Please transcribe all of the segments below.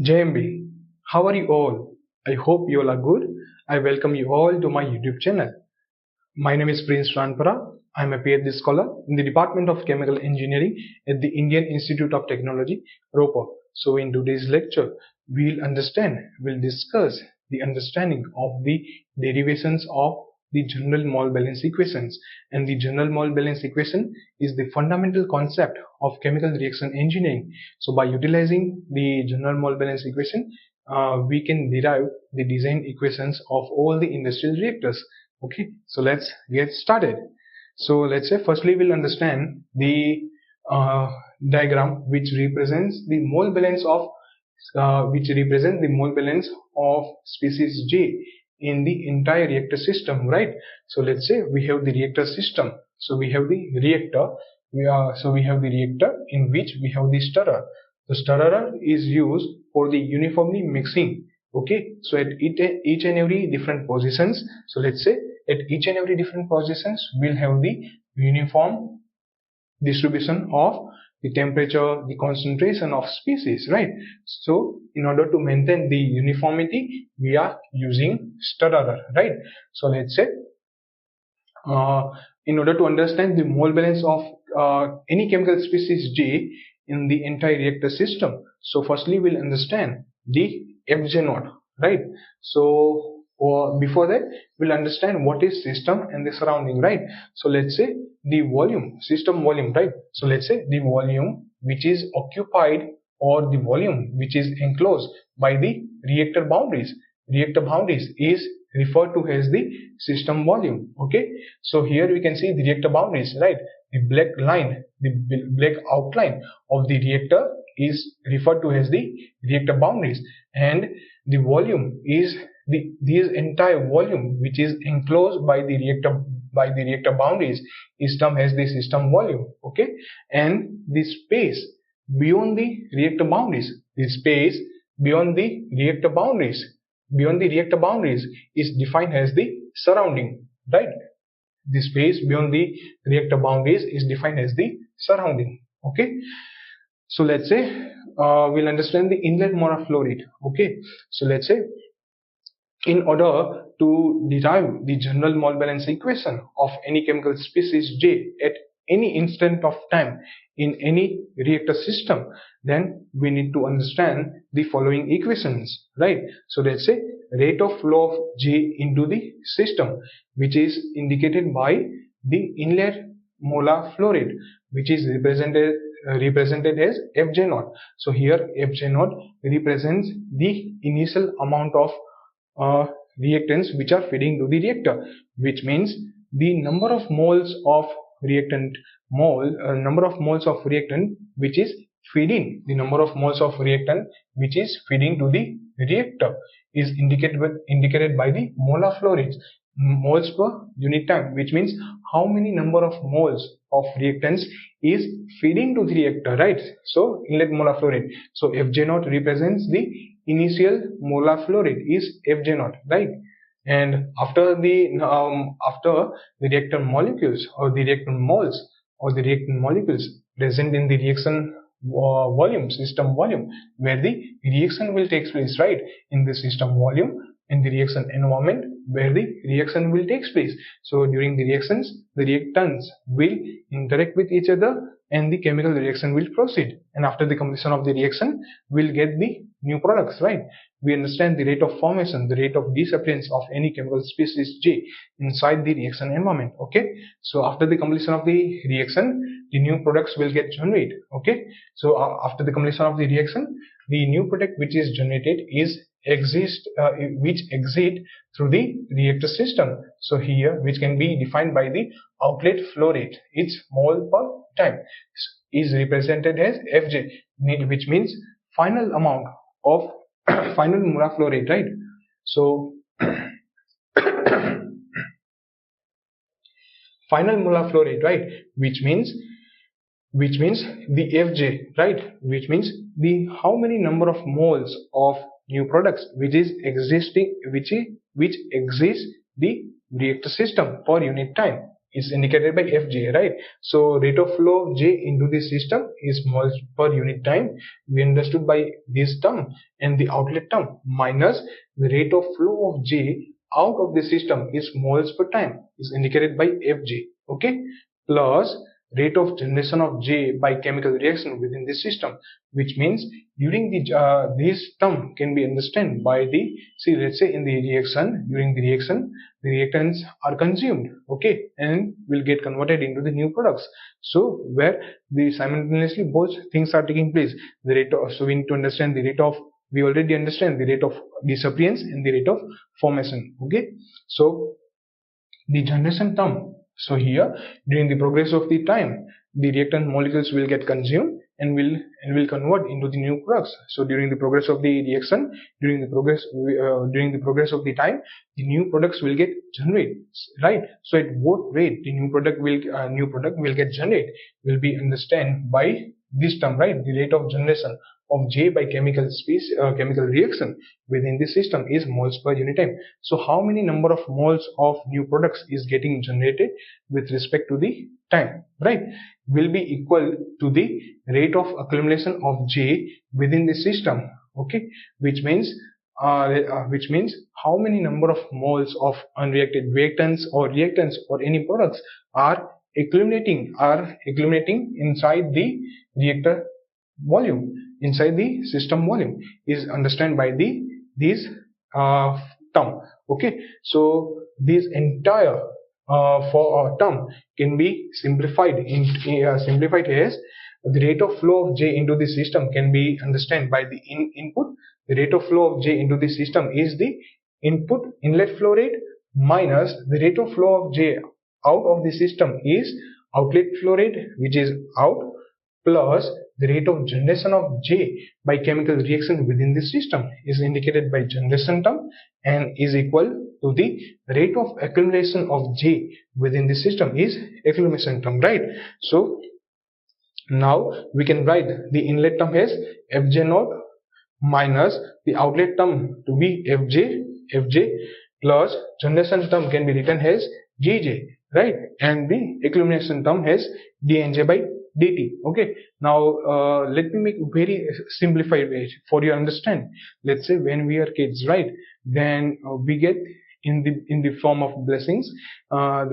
JMBE, how are you all? I hope you all are good. I welcome you all to my YouTube channel. My name is Prince Ranpara. I am a PhD scholar in the Department of Chemical Engineering at the Indian Institute of Technology, Ropar. So in today's lecture, we'll discuss the understanding of the derivations of the general mole balance equations. And the general mole balance equation is the fundamental concept of chemical reaction engineering. So by utilizing the general mole balance equation, we can derive the design equations of all the industrial reactors. Okay, so let's get started. So let's say firstly we'll understand the diagram which represents the mole balance of species J in the entire reactor system, right? So let's say we have the reactor system. So we have the reactor. We have the reactor in which we have the stirrer. The stirrer is used for the uniformly mixing. Okay, so at each and every different positions. So let's say at each and every different positions we'll have the uniform distribution of the temperature, the concentration of species, right? So in order to maintain the uniformity, we are using stirrer, right? So let's say in order to understand the mole balance of any chemical species J in the entire reactor system, so firstly we'll understand the Fj0, right? So before that we'll understand what is system and the surrounding, right? So let's say the volume, system volume, right? So let's say the volume which is occupied or the volume which is enclosed by the reactor boundaries is referred to as the system volume. Okay, so here we can see the reactor boundaries, right? The black line, the black outline of the reactor is referred to as the reactor boundaries, and the volume is this entire volume which is enclosed by the reactor boundaries is termed as the system volume. Okay, and the space beyond the reactor boundaries, beyond the reactor boundaries is defined as the surrounding, right? The space beyond the reactor boundaries is defined as the surrounding. Okay, so let's say we'll understand the inlet molar flow rate. Okay, so let's say in order to derive the general mole balance equation of any chemical species J at any instant of time in any reactor system, then we need to understand the following equations, right? So let's say rate of flow of J into the system, which is indicated by the inlet molar flow rate, which is represented as Fj0. So here Fj0 represents the initial amount of reactants which are feeding to the reactor, which means the number of moles of reactant which is feeding to the reactor is indicated by the molar flow rate, moles per unit time, which means how many number of moles of reactants is feeding to the reactor, right? So inlet molar flow rate. So Fj0 represents the initial molar flow rate is Fj0, right? And after the reactor molecules or the reactant moles or the reactant molecules present in the reaction system volume, where the reaction will take place, right? In the system volume, in the reaction environment where the reaction will take place. So during the reactions, the reactants will interact with each other and the chemical reaction will proceed, and after the completion of the reaction we'll get the new products, right? We understand the rate of formation, the rate of disappearance of any chemical species J inside the reaction environment. Okay, so after the completion of the reaction, the new products will get generated. Okay, so after the completion of the reaction, the new product which is generated is which exit through the reactor system. So here, which can be defined by the outlet flow rate, its mole per time, is represented as Fj, which means final amount of final molar flow rate, right? So final molar flow rate, right, which means the Fj, right, which means the how many number of moles of new products which exists the reactor system per unit time. is indicated by Fj, right? So rate of flow of J into the system is moles per unit time. We understood by this term, and the outlet term minus the rate of flow of J out of the system is moles per time is indicated by Fj, okay, plus rate of generation of J by chemical reaction within the system, which means during the this term can be understood by the, see, let's say in the reaction, during the reaction the reactants are consumed, okay, and will get converted into the new products. So where the simultaneously both things are taking place, the rate of, so we need to understand the rate of, we already understand the rate of disappearance and the rate of formation, okay. So the generation term, so here during the progress of the time the reactant molecules will get consumed and will convert into the new products. So during the progress of the reaction, during the progress of the time, the new products will get generated, right? So at both rate the new product will get generated, will be understood by this term, right? The rate of generation of J by chemical reaction within the system is moles per unit time. So how many number of moles of new products is getting generated with respect to the time, right, will be equal to the rate of accumulation of J within the system, okay, which means how many number of moles of unreacted reactants or any products are accumulating inside the reactor volume, inside the system volume, is understood by this term, okay. So this entire for term can be simplified as the rate of flow of J into the system can be understood by the input. The rate of flow of J into the system is the inlet flow rate minus the rate of flow of J out of the system is outlet flow rate, which is out, plus the rate of generation of J by chemical reaction within the system is indicated by generation term and is equal to the rate of accumulation of J within the system is accumulation term, right? So now we can write the inlet term as Fj naught minus the outlet term to be Fj plus generation term can be written as Gj, right, and the accumulation term as dnj by dt, okay. Now let me make very simplified way for you understand. Let's say when we are kids, right, then we get in the form of blessings,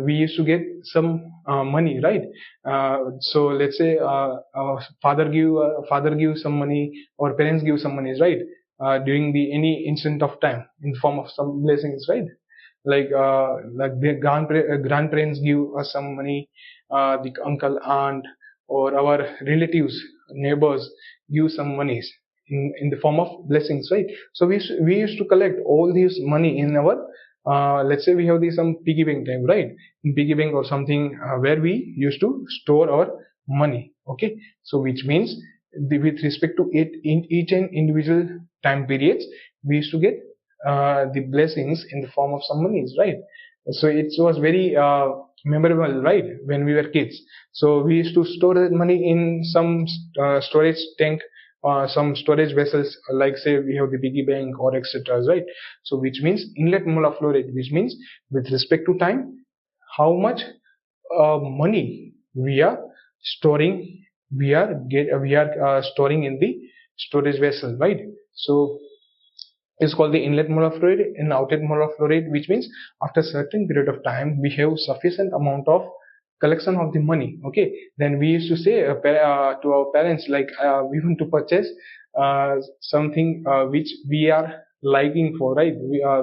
we used to get some money, right. So let's say father give some money or parents give some money, right, during the any instant of time in form of some blessings, right, like the grandparents give us some money, the uncle, aunt, or our relatives, neighbors give some monies in the form of blessings, right. So we used to collect all this money in our let's say we have some piggy bank time, right, in piggy bank or something, where we used to store our money, okay. So which means with respect to it in each and individual time periods we used to get the blessings in the form of some monies, right. So it was very memorable, right, when we were kids. So we used to store that money in some storage tank, some storage vessels, like say we have the piggy bank or etc., right. So which means inlet molar flow rate, which means with respect to time how much money we are storing, storing in the storage vessel, right. So is called the inlet molar flow rate and outlet molar flow rate, which means after a certain period of time we have sufficient amount of collection of the money, okay. Then we used to say to our parents, like we want to purchase something which we are liking for, right,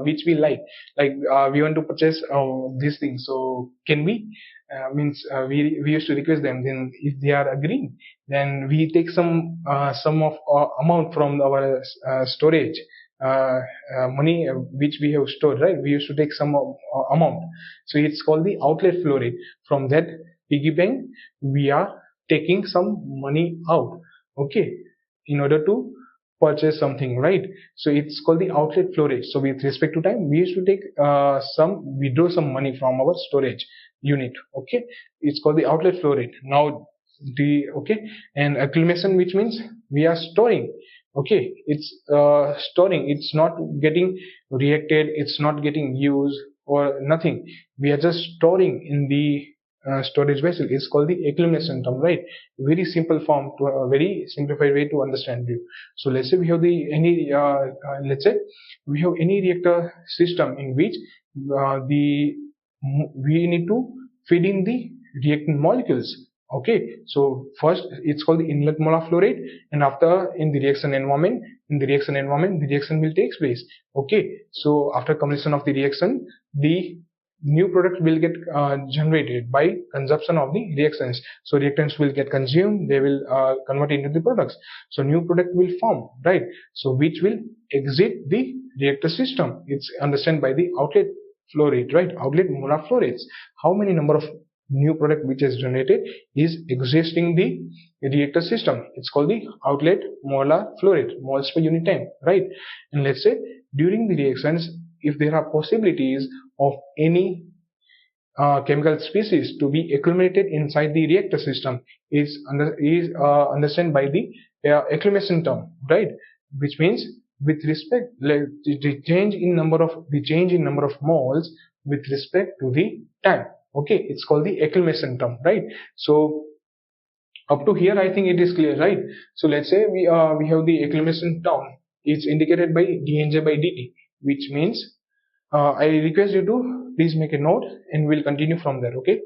which we like we want to purchase this thing, so can we means we used to request them. Then if they are agreeing, then we take some of amount from our storage money which we have stored, right. We used to take some amount, so it's called the outlet flow rate. From that piggy bank we are taking some money out, okay, in order to purchase something, right. So it's called the outlet flow rate. So with respect to time we used to take withdraw some money from our storage unit, okay. It's called the outlet flow rate. Now okay, and accumulation, which means we are storing, okay. It's storing, it's not getting reacted, it's not getting used or nothing, we are just storing in the storage vessel is called the accumulation term, right? Very simple form, to a very simplified way to understand it. So let's say we have let's say we have any reactor system in which we need to feed in the reactant molecules. Okay, so first it's called the inlet molar flow rate, and after in the reaction environment, the reaction will take place. Okay, so after completion of the reaction, the new product will get generated by consumption of the reactions. So reactants will get consumed, they will convert into the products. So new product will form, right? So which will exit the reactor system. It's understood by the outlet flow rate, right? Outlet molar flow rates. How many number of new product which is generated is existing the reactor system. It's called the outlet molar flow rate, moles per unit time, right? And let's say during the reactions, if there are possibilities of any chemical species to be accumulated inside the reactor system is understood by the accumulation term, right? Which means with respect the change in number of moles with respect to the time. Okay, it's called the accumulation term, right? So up to here I think it is clear, right? So let's say we have the accumulation term. It's indicated by dnj by dt, which means I request you to please make a note and we'll continue from there. Okay,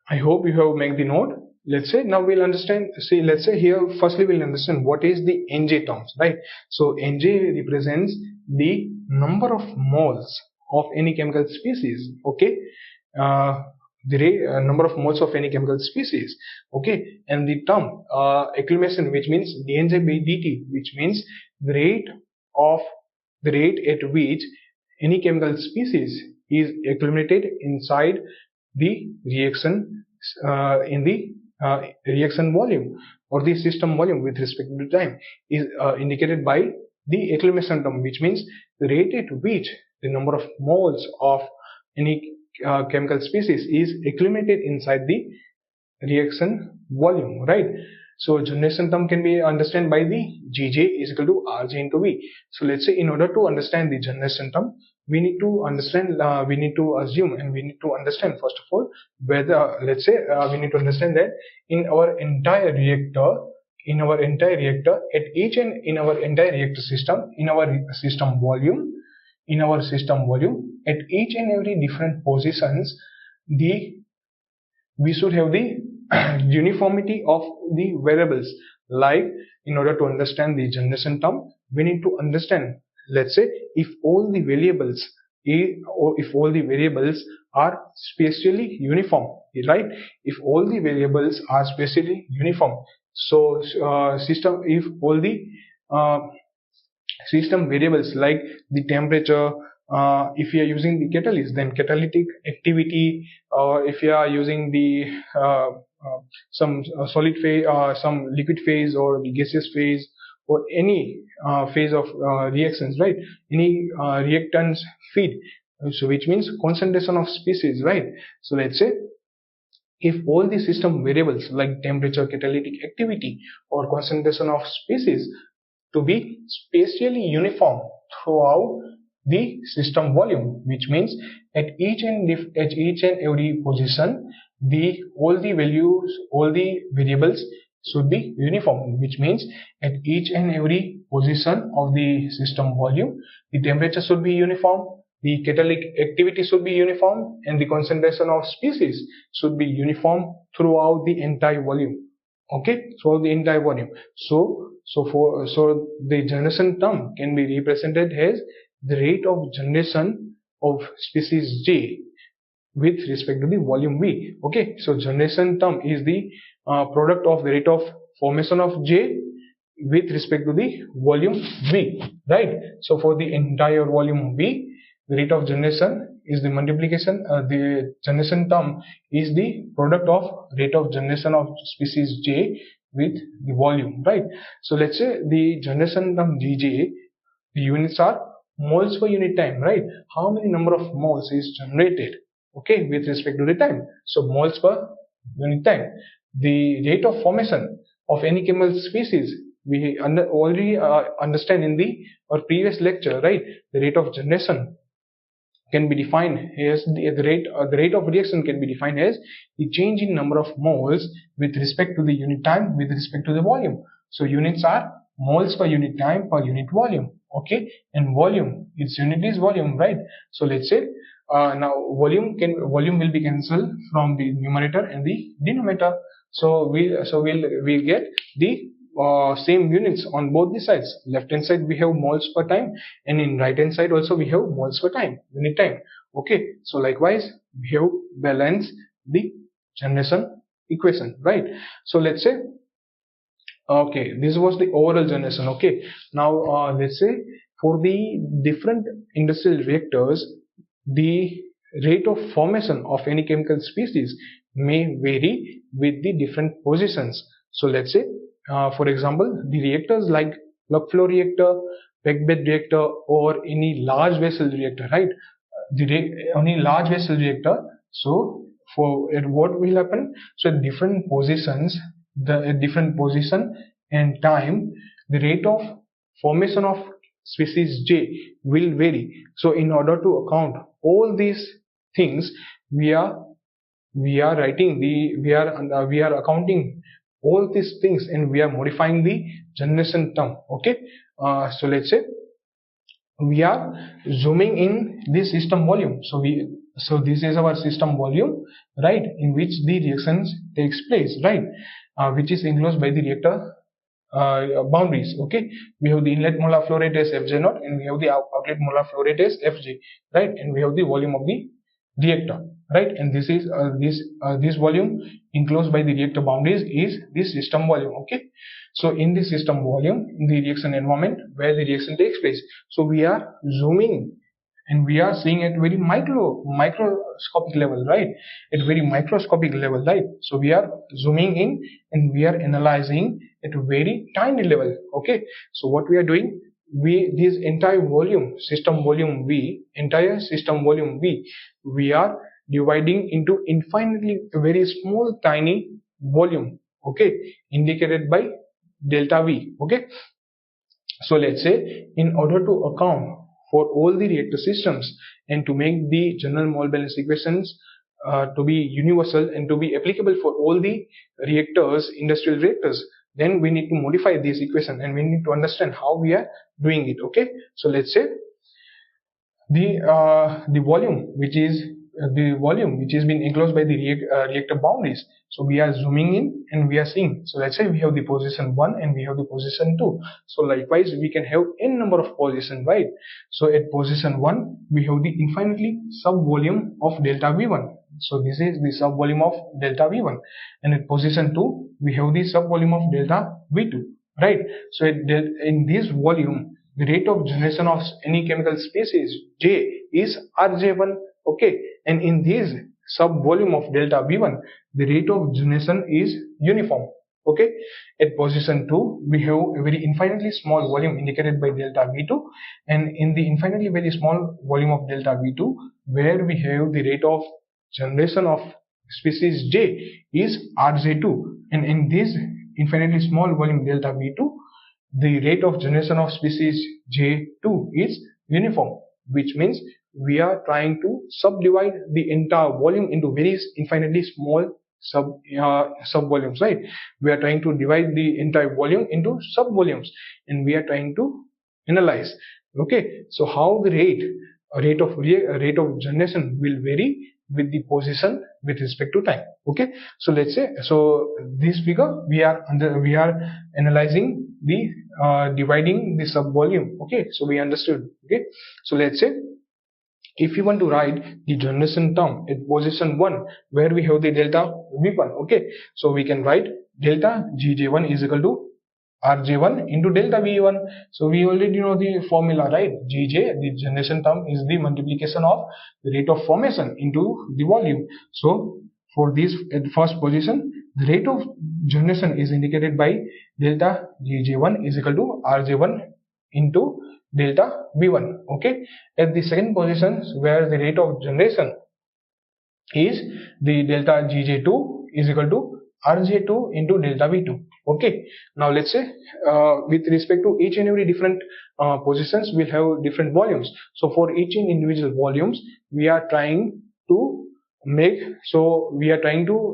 I hope you have made the note. Let's say now we'll understand. See, let's say here firstly we'll understand what is the nj terms, right? So nj represents the number of moles of any chemical species. Okay, uh, the number of moles of any chemical species. Okay, and the term accumulation, which means dnj by dt, which means the rate of the rate at which any chemical species is accumulated inside the reaction in the reaction volume or the system volume with respect to time is indicated by the accumulation term, which means the rate at which the number of moles of any chemical species is accumulated inside the reaction volume, right? So generation term can be understood by the Gj is equal to Rj into V. So let's say in order to understand the generation term, we need to understand, we need to assume and we need to understand first of all whether, let's say we need to understand that in our entire reactor, at each and in our entire reactor system, in our system volume, at each and every different positions, we should have the uniformity of the variables. Like in order to understand the generation term, we need to understand, let's say if all the variables are spatially uniform, right? If all the variables are spatially uniform, so system, if all the uh, system variables like the temperature, if you are using the catalyst, then catalytic activity, or if you are using the some solid phase, some liquid phase or the gaseous phase, or any phase of reactions, right? Any reactants feed, so which means concentration of species, right? So let's say if all the system variables like temperature, catalytic activity, or concentration of species to be spatially uniform throughout the system volume, which means at each and every position, all the variables should be uniform, which means at each and every position of the system volume, the temperature should be uniform, the catalytic activity should be uniform, and the concentration of species should be uniform throughout the entire volume. Okay, so the entire volume. So the generation term can be represented as the rate of generation of species J with respect to the volume V. Okay, so generation term is the product of the rate of formation of J with respect to the volume V, right? So for the entire volume V, the rate of generation is the multiplication, the generation term is the product of rate of generation of species J with the volume, right? So let's say the generation term Gj, the units are moles per unit time, right? How many number of moles is generated, okay, with respect to the time? So moles per unit time. The rate of formation of any chemical species already understand in our previous lecture, right? The rate of generation can be defined as the rate of reaction can be defined as the change in number of moles with respect to the unit time with respect to the volume. So units are moles per unit time per unit volume, okay, and volume, its unit is volume, right? So let's say now volume will be cancelled from the numerator and the denominator. So we'll get the same units on both the sides. Left hand side we have moles per time, and in right hand side also we have moles per time, unit time. Okay, so likewise we have balance the generation equation, right? So let's say, okay, this was the overall generation. Okay, now let's say for the different industrial reactors, the rate of formation of any chemical species may vary with the different positions. So let's say, for example, the reactors like plug flow reactor, packed bed reactor, or any large vessel reactor, right? Any large vessel reactor. So for what will happen? So at different positions, at different position and time, the rate of formation of species J will vary. So in order to account all these things, we are accounting all these things, and we are modifying the generation term. Okay, so let's say we are zooming in this system volume. So this is our system volume, right, in which the reactions takes place, right, which is enclosed by the reactor boundaries. Okay, we have the inlet molar flow rate as Fj0, and we have the outlet molar flow rate as Fj, right, and we have the volume of the reactor, right, and this is this volume enclosed by the reactor boundaries is this system volume. Okay, so in this system volume, in the reaction environment where the reaction takes place, so we are zooming and we are seeing at very microscopic level, right, at very microscopic level, right? So we are zooming in and we are analyzing at a very tiny level. Okay, so what we are doing, this entire volume, system volume V, we are dividing into infinitely very small tiny volume, okay, indicated by delta V. Okay, so let's say in order to account for all the reactor systems and to make the general mole balance equations to be universal and to be applicable for all the reactors, industrial reactors, then we need to modify this equation and we need to understand how we are doing it. Okay, so let's say the volume which is being enclosed by the reactor boundaries. So we are zooming in and we are seeing. So let's say we have the position 1 and we have the position 2. So likewise we can have n number of positions, right? So at position 1 we have the infinitely sub volume of delta V1. So this is the sub volume of delta V1, and at position 2 we have the sub volume of delta V2, right? So in this volume, the rate of generation of any chemical species J is Rj1. Okay, and in this sub volume of delta V1, the rate of generation is uniform. Okay, at position 2 we have a very infinitely small volume indicated by delta V2, and in the infinitely very small volume of delta V2 where we have the rate of generation of species J is Rj2, and in this infinitely small volume delta V2, the rate of generation of species J2 is uniform, which means we are trying to subdivide the entire volume into very infinitely small sub volumes, right? We are trying to divide the entire volume into sub volumes and we are trying to analyze. Okay, so how the rate of generation will vary with the position with respect to time. Okay, so let's say, so this figure we are analyzing the dividing the sub volume. Okay, so we understood. Okay, so let's say if you want to write the generation term at position 1 where we have the delta V1, okay, so we can write delta GJ1 is equal to Rj1 into delta V1. So we already know the formula, right? Gj, the generation term, is the multiplication of the rate of formation into the volume. So for this at first position, the rate of generation is indicated by delta Gj1 is equal to Rj1 into delta V1. Okay, at the second position where the rate of generation is the delta Gj2 is equal to Rj2 into delta V2. Okay, now let's say with respect to each and every different positions, we'll have different volumes. So for each individual volumes, we are trying to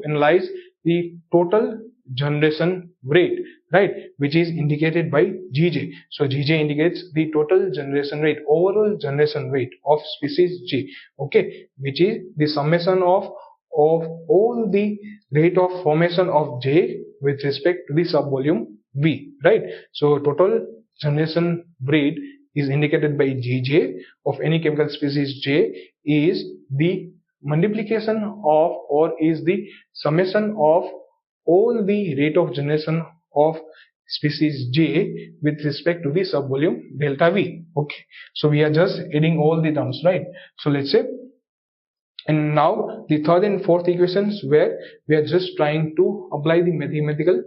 analyze the total generation rate, right, which is indicated by Gj. So Gj indicates the total generation rate, overall generation rate of species J, okay, which is the summation of all the rate of formation of J with respect to the subvolume V, right? So total generation rate is indicated by Gj of any chemical species J is the multiplication of, or is the summation of, all the rate of generation of species J with respect to the subvolume delta V. Okay, so we are just adding all the terms, right? So let's say, and now the third and fourth equations, where we are just trying to apply the mathematical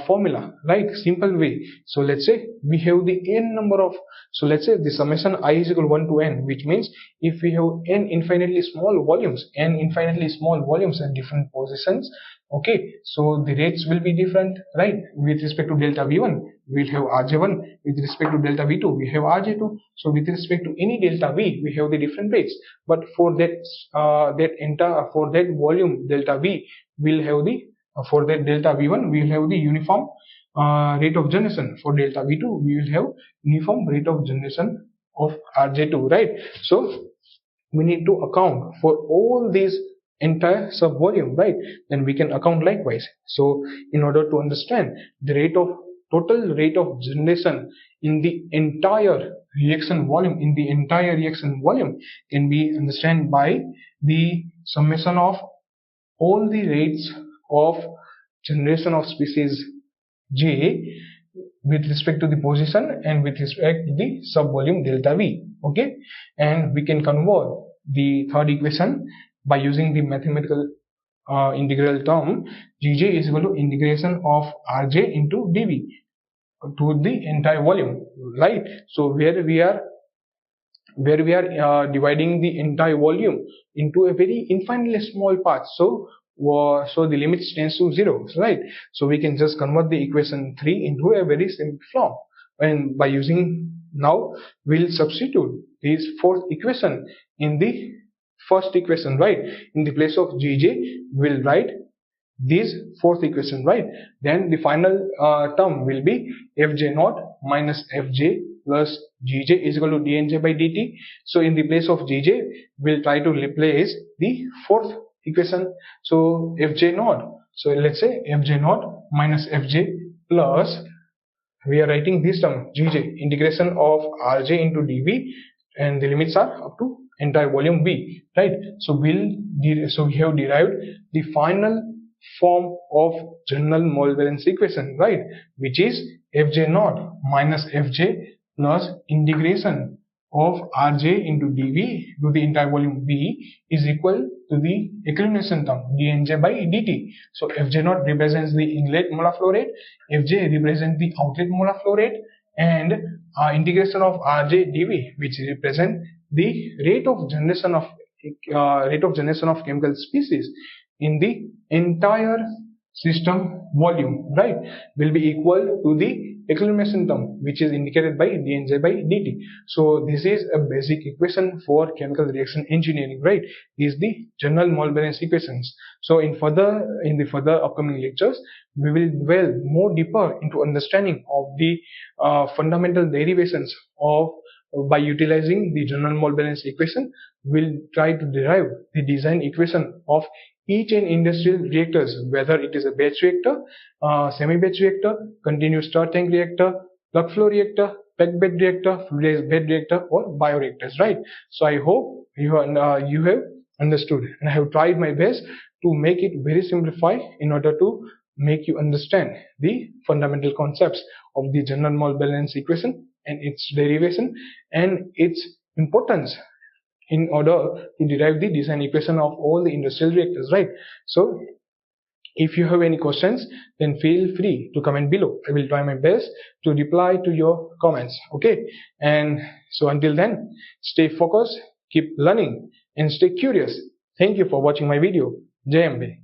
formula, right? Simple way. So let's say we have the n number of, so let's say the summation I is equal to 1 to n, which means if we have n infinitely small volumes at different positions, okay, so the rates will be different, right? With respect to delta V1, we'll have Rj1. With respect to delta V2, we have Rj2. So with respect to any delta V, we have the different rates. But for that for that volume delta V, we'll have the for that delta V1, we will have the uniform rate of generation. For delta V2, we will have uniform rate of generation of Rj2, right? So we need to account for all these entire subvolume, right? Then we can account likewise. So in order to understand the total rate of generation in the entire reaction volume, can be understood by the summation of all the rates of generation of species J with respect to the position and with respect to the subvolume delta V. Okay, and we can convert the third equation by using the mathematical integral term. Gj is equal to integration of Rj into dV to the entire volume, right? So where we are dividing the entire volume into a very infinitely small part, so the limit tends to 0, right? So we can just convert the equation 3 into a very simple form, and by using, now we'll substitute this fourth equation in the first equation, right? In the place of Gj, we'll write this fourth equation, right? Then the final term will be Fj naught minus Fj plus Gj is equal to dnj by dt. So in the place of Gj, we'll try to replace the fourth equation. So Fj naught, so let's say Fj naught minus Fj plus, we are writing this term Gj, integration of Rj into dV, and the limits are up to entire volume V, right? So we have derived the final form of general mole valence equation, right, which is Fj naught minus Fj plus integration of Rj into dV to the entire volume V is equal to the accumulation term dnj by dt. So Fj naught represents the inlet molar flow rate, Fj represents the outlet molar flow rate, and integration of Rj dV, which represents the rate of generation of chemical species in the entire system volume, right, will be equal to the accumulation term, which is indicated by dnj by dt. So this is a basic equation for chemical reaction engineering, right? Is the general mole valence equations. So in the further upcoming lectures, we will dwell more deeper into understanding of the fundamental derivations of, by utilizing the general mole valence equation, we'll try to derive the design equation of each and industrial reactors, whether it is a batch reactor, semi-batch reactor, continuous stir tank reactor, plug flow reactor, packed bed reactor, fluidized bed reactor, or bioreactors, right? So I hope you have understood, and I have tried my best to make it very simplified in order to make you understand the fundamental concepts of the general mole valence equation and its derivation and its importance in order to derive the design equation of all the industrial reactors, right? So if you have any questions, then feel free to comment below. I will try my best to reply to your comments, okay? And so until then, stay focused, keep learning, and stay curious. Thank you for watching my video. GMBE.